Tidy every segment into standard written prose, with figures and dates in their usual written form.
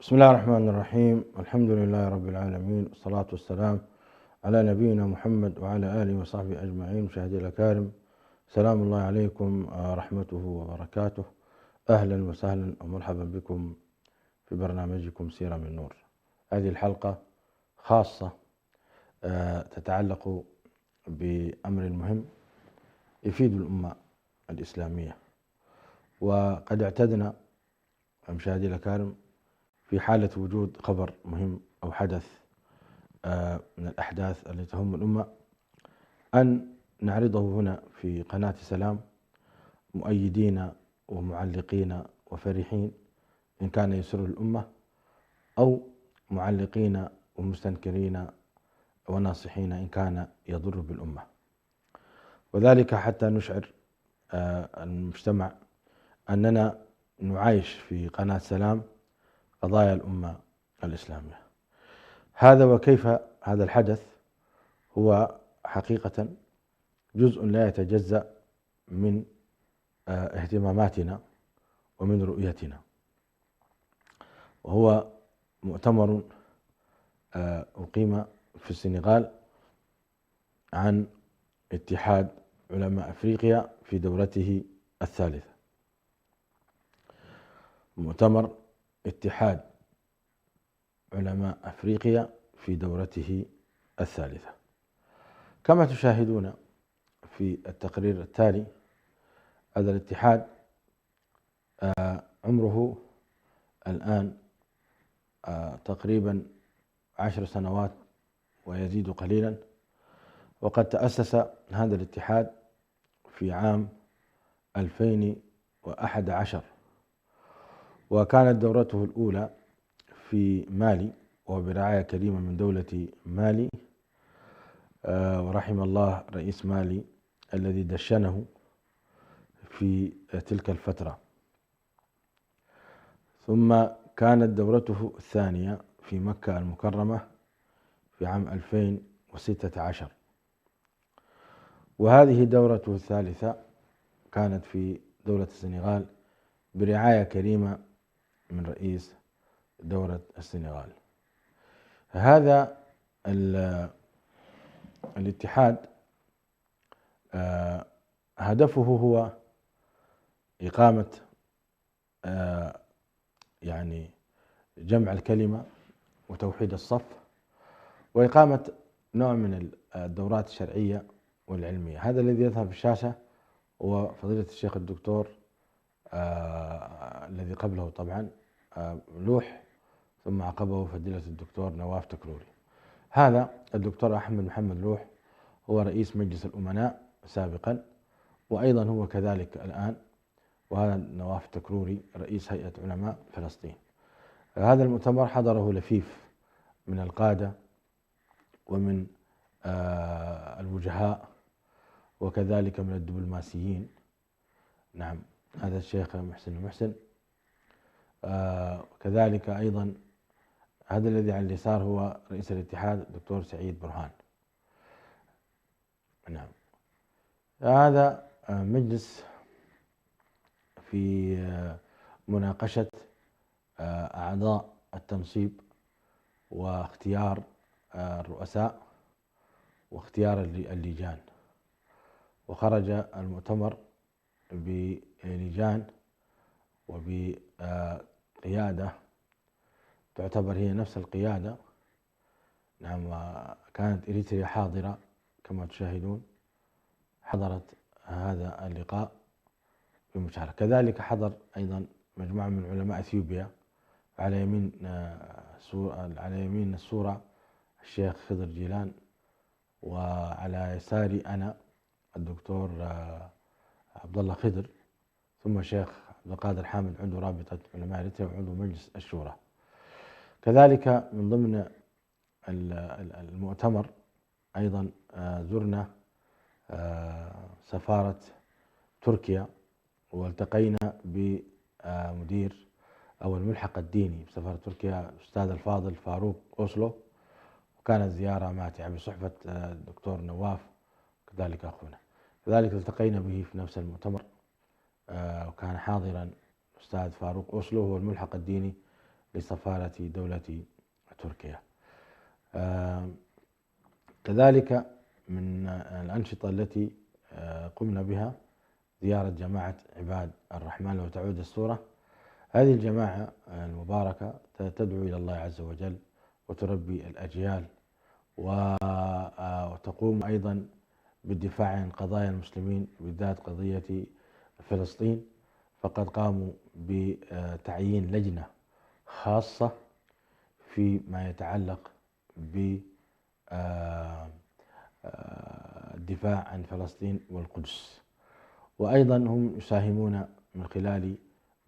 بسم الله الرحمن الرحيم. الحمد لله رب العالمين، والصلاة والسلام على نبينا محمد وعلى آله وصحبه أجمعين. مشاهدي الأكارم، سلام الله عليكم رحمته وبركاته. أهلا وسهلا ومرحبا بكم في برنامجكم سيرة من نور. هذه الحلقة خاصة تتعلق بأمر مهم يفيد الأمة الإسلامية، وقد اعتدنا مشاهدي الأكارم في حالة وجود خبر مهم أو حدث من الأحداث التي تهم الأمة أن نعرضه هنا في قناة سلام، مؤيدين ومعلقين وفرحين إن كان يسر الأمة، أو معلقين ومستنكرين وناصحين إن كان يضر بالأمة، وذلك حتى نشعر المجتمع أننا نعايش في قناة سلام قضايا الأمة الإسلامية. هذا وكيف هذا الحدث هو حقيقة جزء لا يتجزأ من اهتماماتنا ومن رؤيتنا، وهو مؤتمر أقيم في السنغال عن اتحاد علماء أفريقيا في دورته الثالثة. مؤتمر اتحاد علماء أفريقيا في دورته الثالثة. كما تشاهدون في التقرير التالي، هذا الاتحاد عمره الآن تقريبا 10 سنوات ويزيد قليلا، وقد تأسس هذا الاتحاد في عام 2011، وكانت دورته الأولى في مالي وبرعاية كريمة من دولة مالي، ورحم الله رئيس مالي الذي دشنه في تلك الفترة. ثم كانت دورته الثانية في مكة المكرمة في عام 2016، وهذه دورته الثالثة كانت في دولة السنغال برعاية كريمة من رئيس دولة السنغال. هذا الاتحاد هدفه هو إقامة يعني جمع الكلمة وتوحيد الصف، وإقامة نوع من الدورات الشرعية والعلمية. هذا الذي يظهر في الشاشة هو فضيلة الشيخ الدكتور الذي قبله طبعا لوح، ثم عقبه فضيلة الدكتور نواف تكروري. هذا الدكتور أحمد محمد لوح هو رئيس مجلس الأمناء سابقا، وأيضا هو كذلك الآن، وهذا نواف تكروري رئيس هيئة علماء فلسطين. هذا المؤتمر حضره لفيف من القادة ومن الوجهاء وكذلك من الدبلوماسيين. نعم، هذا الشيخ محسن المحسن، كذلك أيضا هذا الذي على اليسار هو رئيس الاتحاد الدكتور سعيد برهان. نعم، هذا مجلس في مناقشة أعضاء التنصيب واختيار الرؤساء واختيار اللجان، وخرج المؤتمر بلجان وبقيادة تعتبر هي نفس القيادة. نعم، وكانت إريتريا حاضرة كما تشاهدون، حضرت هذا اللقاء بمشاركة. كذلك حضر أيضا مجموعة من علماء أثيوبيا، على يمين الصورة الشيخ خضر جيلان، وعلى يساري أنا الدكتور عبد الله خضر، ثم الشيخ عبد القادر حامد عضو رابطة علماء إريتريا وعضو مجلس الشورى. كذلك من ضمن المؤتمر أيضا زرنا سفارة تركيا، والتقينا بمدير أو الملحق الديني بسفارة تركيا الأستاذ الفاضل فاروق أوسلو، وكانت زيارة ماتعة بصحبة الدكتور نواف كذلك أخونا. كذلك التقينا به في نفس المؤتمر، وكان حاضرا الأستاذ فاروق أوسلو هو الملحق الديني لسفارة دولة تركيا. كذلك من الأنشطة التي قمنا بها زيارة جماعة عباد الرحمن. لو تعود الصورة، هذه الجماعة المباركة تدعو إلى الله عز وجل وتربي الأجيال، وتقوم أيضا بالدفاع عن قضايا المسلمين بالذات قضية فلسطين. فقد قاموا بتعيين لجنة خاصة فيما يتعلق بالدفاع عن فلسطين والقدس، وأيضا هم يساهمون من خلال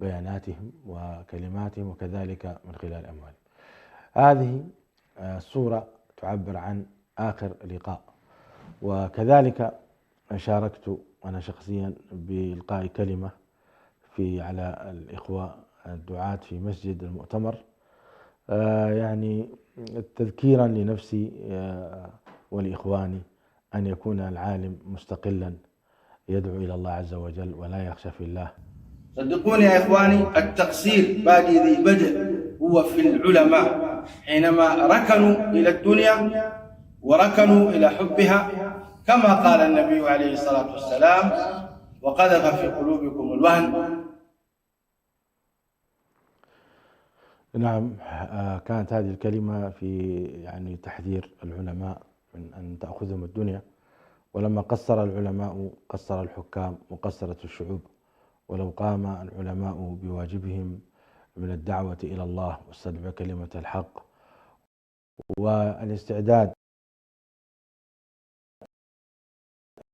بياناتهم وكلماتهم وكذلك من خلال أموالهم. هذه الصورة تعبر عن آخر لقاء. وكذلك شاركت أنا شخصيا بإلقاء كلمة على الإخوة الدعاة في مسجد المؤتمر، يعني تذكيرا لنفسي ولإخواني أن يكون العالم مستقلا يدعو إلى الله عز وجل ولا يخشى في الله. صدقوني يا إخواني، التقصير بادي ذي بدء هو في العلماء حينما ركنوا إلى الدنيا وركنوا إلى حبها، كما قال النبي عليه الصلاة والسلام: وقذف في قلوبكم الوهن. نعم، كانت هذه الكلمة في يعني تحذير العلماء من أن تأخذهم الدنيا، ولما قصر العلماء قصر الحكام وقصرت الشعوب. ولو قام العلماء بواجبهم من الدعوة إلى الله واستدعاء كلمة الحق والاستعداد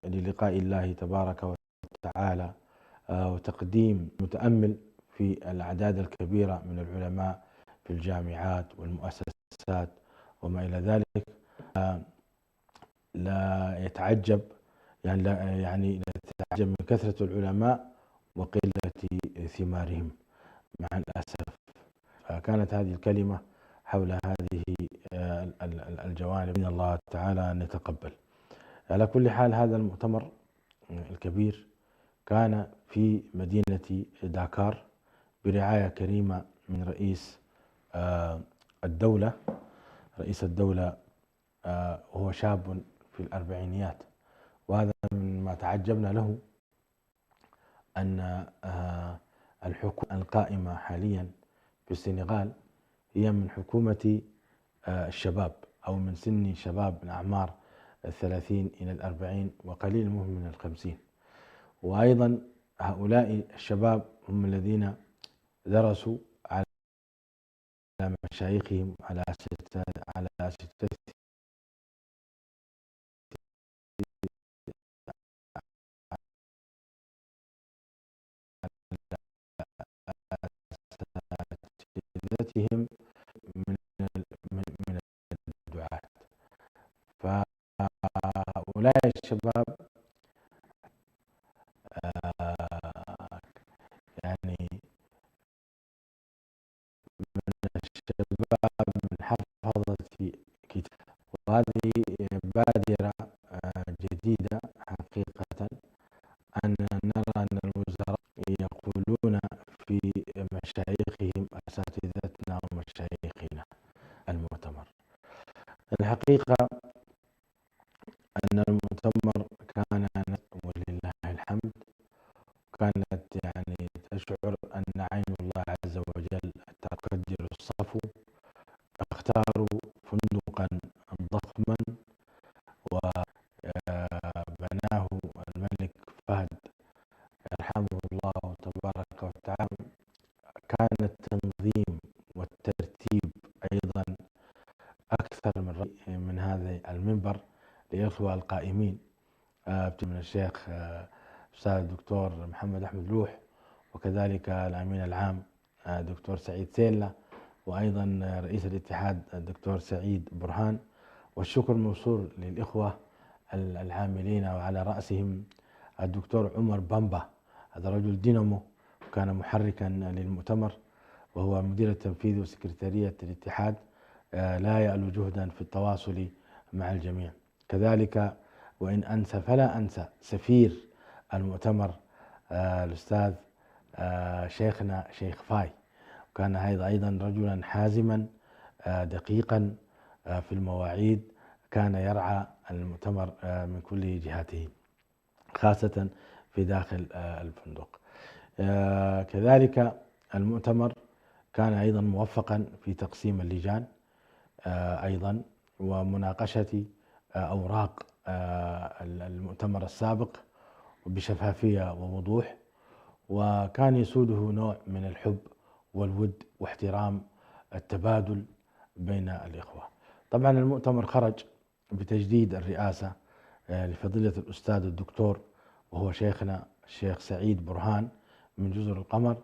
للقاء الله تبارك وتعالى وتقديم متأمل في الأعداد الكبيرة من العلماء في الجامعات والمؤسسات وما إلى ذلك، لا يتعجب يعني لا يتعجب من كثرة العلماء وقلة ثمارهم مع الأسف. فكانت هذه الكلمة حول هذه الجوانب من الله تعالى أن يتقبل. على كل حال، هذا المؤتمر الكبير كان في مدينة داكار برعاية كريمة من رئيس الدولة. رئيس الدولة هو شاب في الأربعينيات، وهذا مما تعجبنا له أن الحكومة القائمة حاليا في السنغال هي من حكومة الشباب أو من سن شباب من أعمار 30 إلى 40 وقليل منهم من 50. وأيضا هؤلاء الشباب هم الذين درسوا على مشايخهم على أساتذتهم من من الدعاة. فهؤلاء الشباب يعني من الشباب من حفظة كتاب، وهذه بادرة جديدة حقيقة أن نرى أن الوزراء يقولون في مشايخهم أساتذتنا ومشايخنا المؤتمر. الحقيقة أن المؤتمر كان ولله الحمد كانت يعني تشعر أن عين الله عز وجل تقدر الصفو. اختاروا فندقا ضخما وبناه الملك فهد يرحمه الله تبارك وتعالى. كان التنظيم والترتيب أيضا أكثر من هذا المنبر للإخوة القائمين من الشيخ أستاذ الدكتور محمد أحمد لوح، وكذلك الأمين العام دكتور سعيد سيلة، وأيضا رئيس الاتحاد الدكتور سعيد برهان. والشكر موصول للإخوة العاملين وعلى رأسهم الدكتور عمر بامبا، هذا رجل دينامو وكان محركا للمؤتمر، وهو مدير التنفيذي وسكرتارية الاتحاد، لا يألو جهدا في التواصل مع الجميع. كذلك وإن أنسى فلا أنسى سفير المؤتمر الأستاذ شيخنا شيخ فاي، وكان هذا أيضا رجلا حازما دقيقا في المواعيد، كان يرعى المؤتمر من كل جهاته خاصة في داخل الفندق. كذلك المؤتمر كان أيضا موفقا في تقسيم اللجان أيضا ومناقشة أوراق المؤتمر السابق بشفافية ووضوح، وكان يسوده نوع من الحب والود واحترام التبادل بين الإخوة. طبعا المؤتمر خرج بتجديد الرئاسة لفضيلة الأستاذ الدكتور وهو شيخنا الشيخ سعيد برهان من جزر القمر،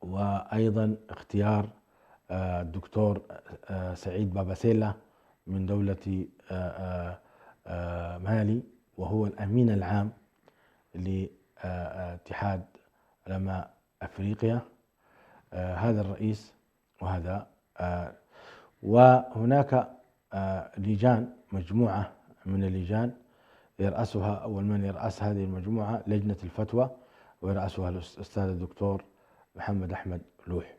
وأيضا اختيار الدكتور سعيد باباسيلا من دولة مالي، وهو الأمين العام لاتحاد علماء أفريقيا. هذا الرئيس وهذا وهناك لجان، مجموعة من اللجان يرأسها، أول من يرأس هذه المجموعة لجنة الفتوى ويرأسها الأستاذ الدكتور محمد أحمد لوح.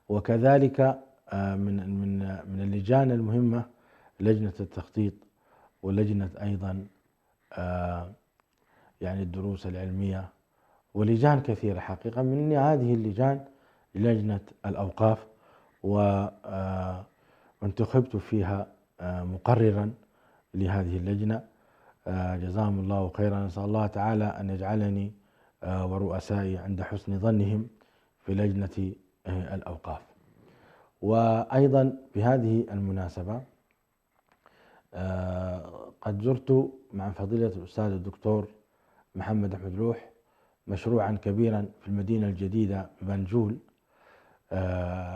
وكذلك من اللجان المهمة لجنة التخطيط ولجنة أيضا يعني الدروس العلمية ولجان كثيرة حقيقة. من هذه اللجان لجنة الأوقاف، وانتخبت فيها مقررا لهذه اللجنة، جزاهم الله خيرا. نسأل الله تعالى أن يجعلني ورؤسائي عند حسن ظنهم في لجنة الأوقاف. وأيضا بهذه المناسبة قد زرت مع فضيلة الأستاذ الدكتور محمد أحمد لوح مشروعا كبيرا في المدينة الجديدة ببنجول.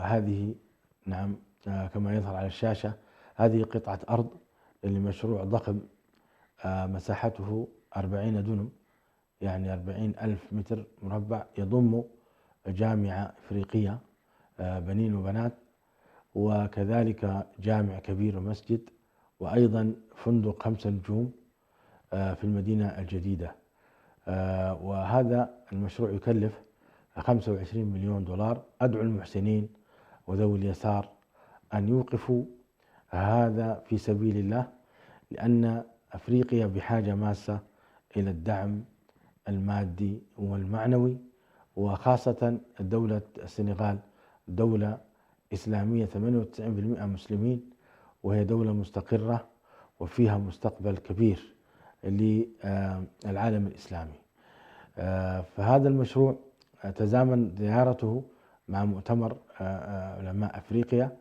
هذه نعم كما يظهر على الشاشة، هذه قطعة أرض لمشروع ضخم مساحته 40 دنم، يعني 40,000 متر مربع، يضم جامعة إفريقية بنين وبنات، وكذلك جامع كبير ومسجد، وأيضا فندق 5 نجوم في المدينة الجديدة. وهذا المشروع يكلف 25 مليون دولار. أدعو المحسنين وذوي اليسار أن يوقفوا هذا في سبيل الله، لأن أفريقيا بحاجة ماسة إلى الدعم المادي والمعنوي، وخاصة دولة السنغال دولة إسلامية 98% مسلمين، وهي دولة مستقرة وفيها مستقبل كبير للعالم الإسلامي. فهذا المشروع تزامن زيارته مع مؤتمر علماء أفريقيا،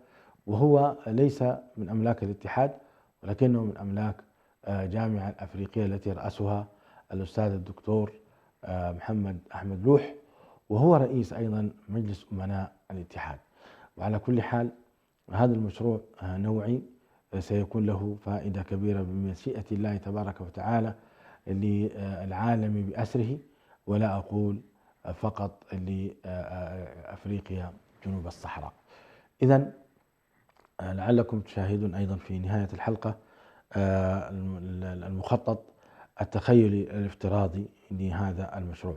وهو ليس من أملاك الاتحاد ولكنه من أملاك جامعة الأفريقية التي رأسها الأستاذ الدكتور محمد أحمد لوح، وهو رئيس أيضا مجلس أمناء الاتحاد. وعلى كل حال هذا المشروع نوعي سيكون له فائدة كبيرة بمشيئة الله تبارك وتعالى للعالم بأسره، ولا أقول فقط لأفريقيا جنوب الصحراء. إذن لعلكم تشاهدون أيضا في نهاية الحلقة المخطط التخيلي الافتراضي لهذا المشروع.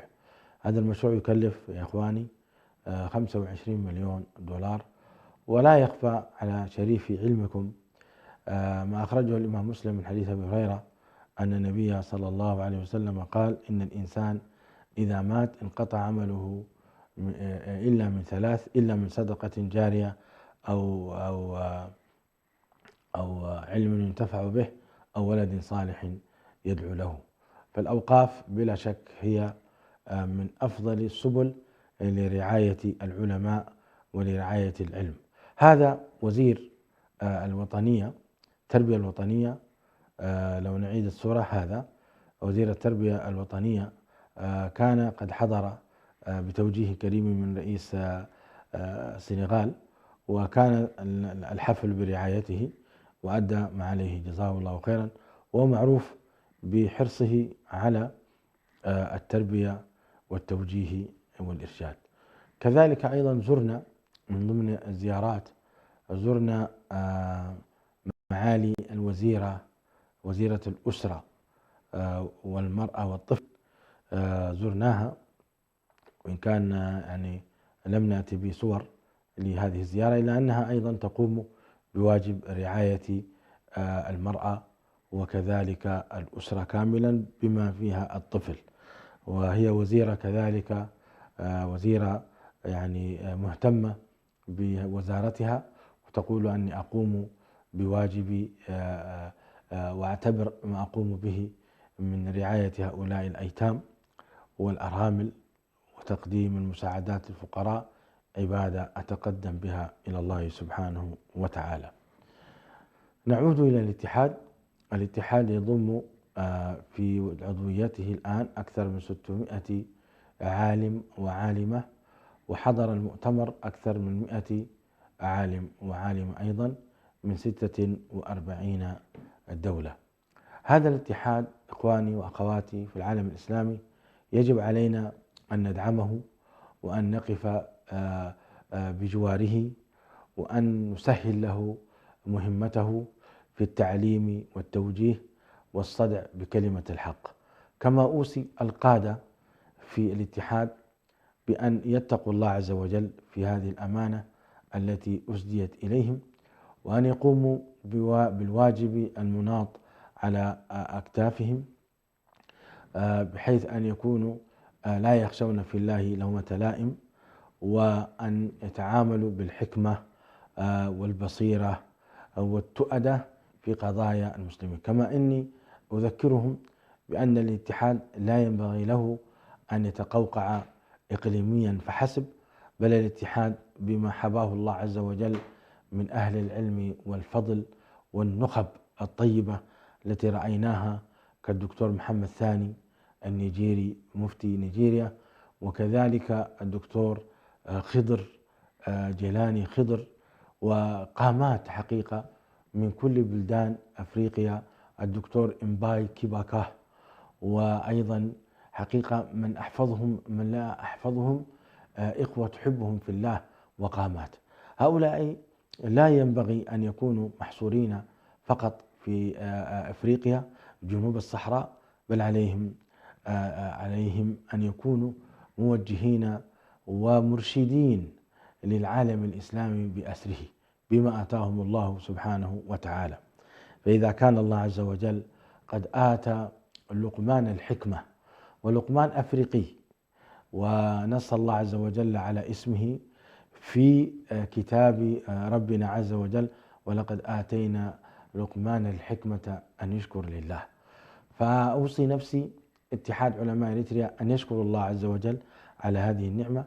هذا المشروع يكلف يا إخواني 25 مليون دولار، ولا يخفى على شريف علمكم ما أخرجه الإمام مسلم من حديث أبي هريرة أن النبي صلى الله عليه وسلم قال: إن الإنسان إذا مات انقطع عمله إلا من ثلاث، إلا من صدقة جارية أو علم ينتفع به أو ولد صالح يدعو له. فالأوقاف بلا شك هي من أفضل السبل لرعاية العلماء ولرعاية العلم. هذا وزير الوطنية، التربية الوطنية، لو نعيد الصورة، هذا وزير التربية الوطنية كان قد حضر بتوجيه كريم من رئيس السنغال، وكان الحفل برعايته وأدى ما عليه جزاه الله خيرا، ومعروف بحرصه على التربية والتوجيه والإرشاد. كذلك أيضا زرنا من ضمن الزيارات، زرنا معالي الوزيرة، وزيرة الأسرة والمرأة والطفل، زرناها وإن كان يعني لم نأتي بصور لهذه الزيارة، إلا أنها أيضا تقوم بواجب رعاية المرأة وكذلك الأسرة كاملا بما فيها الطفل. وهي وزيرة كذلك، وزيرة يعني مهتمة بوزارتها، وتقول أني أقوم بواجبي وأعتبر ما أقوم به من رعاية هؤلاء الأيتام والأرامل وتقديم المساعدات للفقراء عبادة أتقدم بها إلى الله سبحانه وتعالى. نعود إلى الاتحاد. الاتحاد يضم في عضويته الآن أكثر من 600 عالم وعالمة، وحضر المؤتمر أكثر من 100 عالم وعالمة أيضا من 46 دولة. هذا الاتحاد إخواني وأخواتي في العالم الإسلامي يجب علينا أن ندعمه وأن نقف بجواره وأن نسهل له مهمته في التعليم والتوجيه والصدع بكلمة الحق. كما أوصي القادة في الاتحاد بأن يتقوا الله عز وجل في هذه الأمانة التي أسديت إليهم، وأن يقوموا بالواجب المناط على أكتافهم، بحيث أن يكونوا لا يخشون في الله لومة لائم، وأن يتعاملوا بالحكمة والبصيرة والتؤدة في قضايا المسلمين. كما إني أذكرهم بأن الاتحاد لا ينبغي له أن يتقوقع إقليميا فحسب، بل الاتحاد بما حباه الله عز وجل من أهل العلم والفضل والنخب الطيبة التي رأيناها كالدكتور محمد ثاني النيجيري مفتي نيجيريا، وكذلك الدكتور خضر جيلاني خضر، وقامات حقيقة من كل بلدان أفريقيا، الدكتور إمباي كيباكاه، وأيضا حقيقة من أحفظهم من لا أحفظهم إخوة تحبهم في الله وقامات. هؤلاء لا ينبغي أن يكونوا محصورين فقط في أفريقيا جنوب الصحراء، بل عليهم أن يكونوا موجهين ومرشدين للعالم الإسلامي بأسره بما آتاهم الله سبحانه وتعالى. فإذا كان الله عز وجل قد آتى لقمان الحكمة، ولقمان أفريقي، ونص الله عز وجل على اسمه في كتاب ربنا عز وجل: ولقد آتينا لقمان الحكمة أن يشكر لله. فأوصي نفسي اتحاد علماء إريتريا أن يشكروا الله عز وجل على هذه النعمة،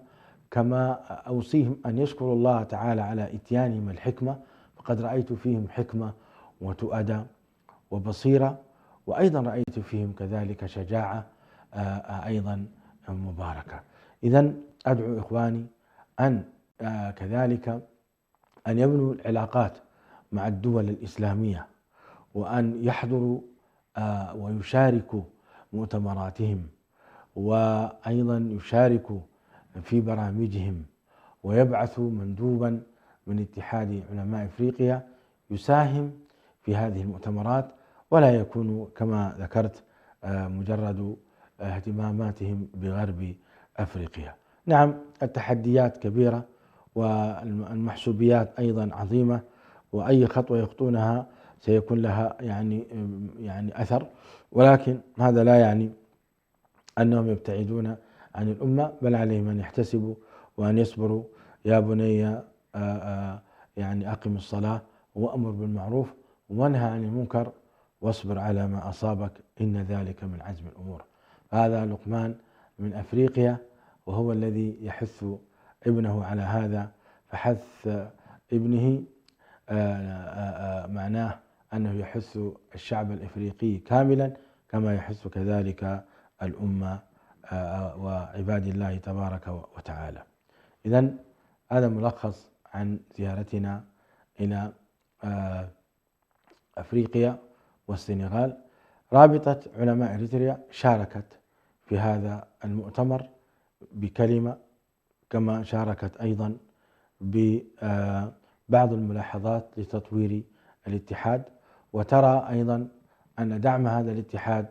كما أوصيهم أن يشكروا الله تعالى على إتيانهم الحكمة، فقد رأيت فيهم حكمة وتؤدى وبصيرة، وأيضا رأيت فيهم كذلك شجاعة أيضا مباركة. إذن أدعو إخواني أن كذلك أن يبنوا العلاقات مع الدول الإسلامية، وأن يحضروا ويشاركوا مؤتمراتهم، وأيضا يشاركوا في برامجهم، ويبعثوا مندوبا من اتحاد علماء إفريقيا يساهم في هذه المؤتمرات، ولا يكون كما ذكرت مجرد اهتماماتهم بغرب أفريقيا. نعم، التحديات كبيرة والمحسوبيات أيضا عظيمة، وأي خطوة يخطونها سيكون لها يعني أثر، ولكن هذا لا يعني أنهم يبتعدون عن الأمة، بل عليهم أن يحتسبوا وأن يصبروا. يا بني يعني أقم الصلاة وأمر بالمعروف وانهى عن المنكر واصبر على ما أصابك إن ذلك من عزم الأمور. هذا لقمان من أفريقيا، وهو الذي يحث ابنه على هذا، فحث ابنه معناه أنه يحث الشعب الإفريقي كاملا، كما يحث كذلك الأمة وعباد الله تبارك وتعالى. إذن هذا ملخص عن زيارتنا إلى أفريقيا والسنغال. رابطة علماء إريتريا شاركت في هذا المؤتمر بكلمة، كما شاركت أيضا ببعض الملاحظات لتطوير الاتحاد، وترى أيضا أن دعم هذا الاتحاد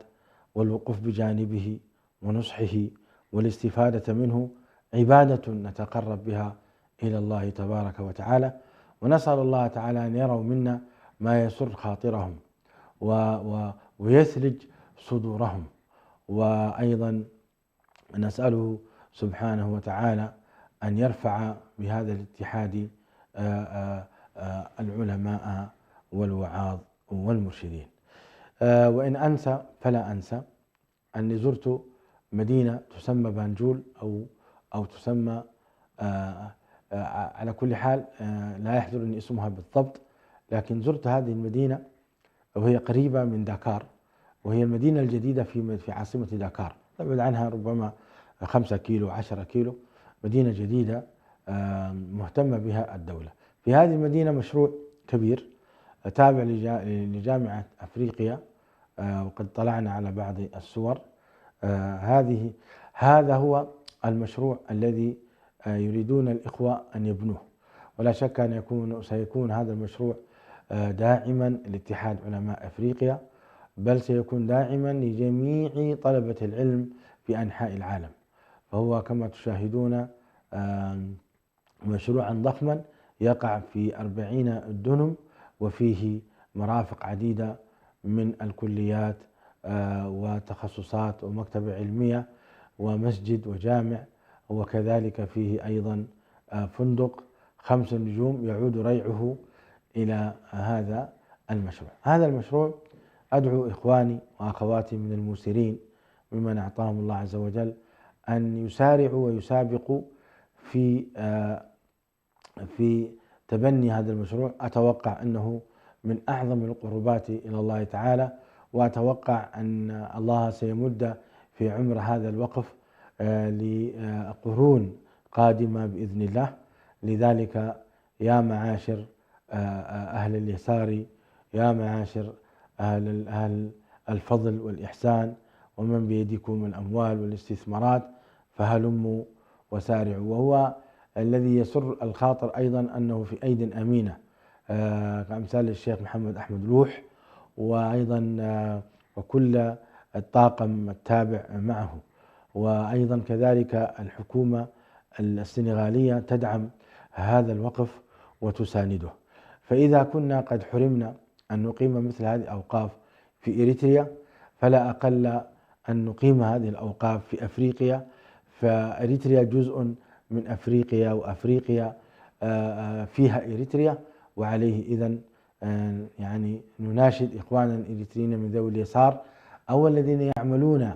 والوقوف بجانبه ونصحه والاستفادة منه عبادة نتقرب بها إلى الله تبارك وتعالى، ونسأل الله تعالى أن يروا منا ما يسر خاطرهم ويثلج صدورهم. وأيضا نسأله سبحانه وتعالى أن يرفع بهذا الاتحاد العلماء والوعاظ والمرشدين. وإن أنسى فلا أنسى أني زرت مدينة تسمى بانجول أو تسمى على كل حال لا يحضرني اسمها بالضبط، لكن زرت هذه المدينة وهي قريبة من داكار، وهي المدينة الجديدة في عاصمة داكار، تبعد عنها ربما 5 كيلو 10 كيلو، مدينة جديدة مهتمة بها الدولة. في هذه المدينة مشروع كبير تابع لجامعة أفريقيا، وقد طلعنا على بعض الصور. هذا هو المشروع الذي يريدون الإخوة أن يبنوه، ولا شك أن سيكون هذا المشروع داعما لاتحاد علماء أفريقيا، بل سيكون داعما لجميع طلبة العلم في أنحاء العالم. فهو كما تشاهدون مشروعا ضخما يقع في 40 دنم، وفيه مرافق عديدة من الكليات وتخصصات ومكتبة علمية ومسجد وجامع، وكذلك فيه أيضا فندق 5 نجوم يعود ريعه إلى هذا المشروع. هذا المشروع أدعو إخواني وأخواتي من الموسرين ممن أعطاهم الله عز وجل أن يسارعوا ويسابقوا في تبني هذا المشروع. أتوقع أنه من أعظم القربات إلى الله تعالى، وأتوقع أن الله سيمد في عمر هذا الوقف لقرون قادمة بإذن الله. لذلك يا معاشر أهل اليسار، يا معاشر أهل الفضل والإحسان، ومن بيدكم الأموال والاستثمارات، فهلموا وسارعوا. وهو الذي يسر الخاطر أيضا أنه في أيد أمينة كأمثال الشيخ محمد أحمد لوح، وأيضا وكل الطاقم التابع معه، وأيضا كذلك الحكومة السنغالية تدعم هذا الوقف وتسانده. فإذا كنا قد حرمنا أن نقيم مثل هذه الأوقاف في إريتريا، فلا أقل أن نقيم هذه الأوقاف في أفريقيا. فإريتريا جزء من أفريقيا، وأفريقيا فيها إريتريا، وعليه إذن يعني نناشد إخواننا الإريتريين من ذوي اليسار أو الذين يعملون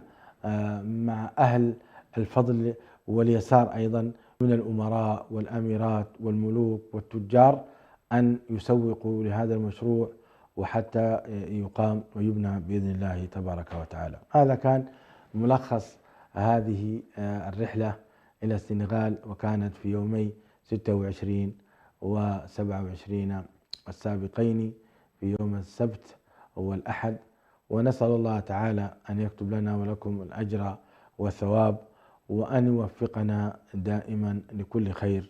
مع أهل الفضل واليسار أيضا من الأمراء والأميرات والملوك والتجار أن يسوقوا لهذا المشروع، وحتى يقام ويبنى بإذن الله تبارك وتعالى. هذا كان ملخص هذه الرحلة إلى السنغال، وكانت في يومي 26 و27 السابقين، في يوم السبت والأحد. ونسأل الله تعالى أن يكتب لنا ولكم الأجر والثواب، وأن يوفقنا دائما لكل خير،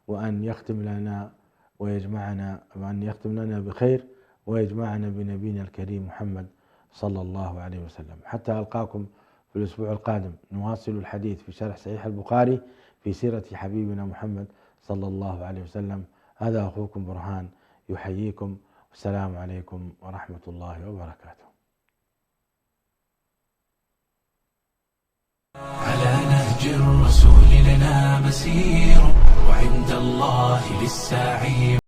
وأن يختم لنا ويجمعنا، وأن يختم لنا بخير ويجمعنا بنبينا الكريم محمد صلى الله عليه وسلم. حتى ألقاكم في الأسبوع القادم نواصل الحديث في شرح صحيح البخاري في سيرة حبيبنا محمد صلى الله عليه وسلم. هذا أخوكم برهان يحييكم، والسلام عليكم ورحمة الله وبركاته. على نهج الرسول لنا مسير، وعند الله للسعي.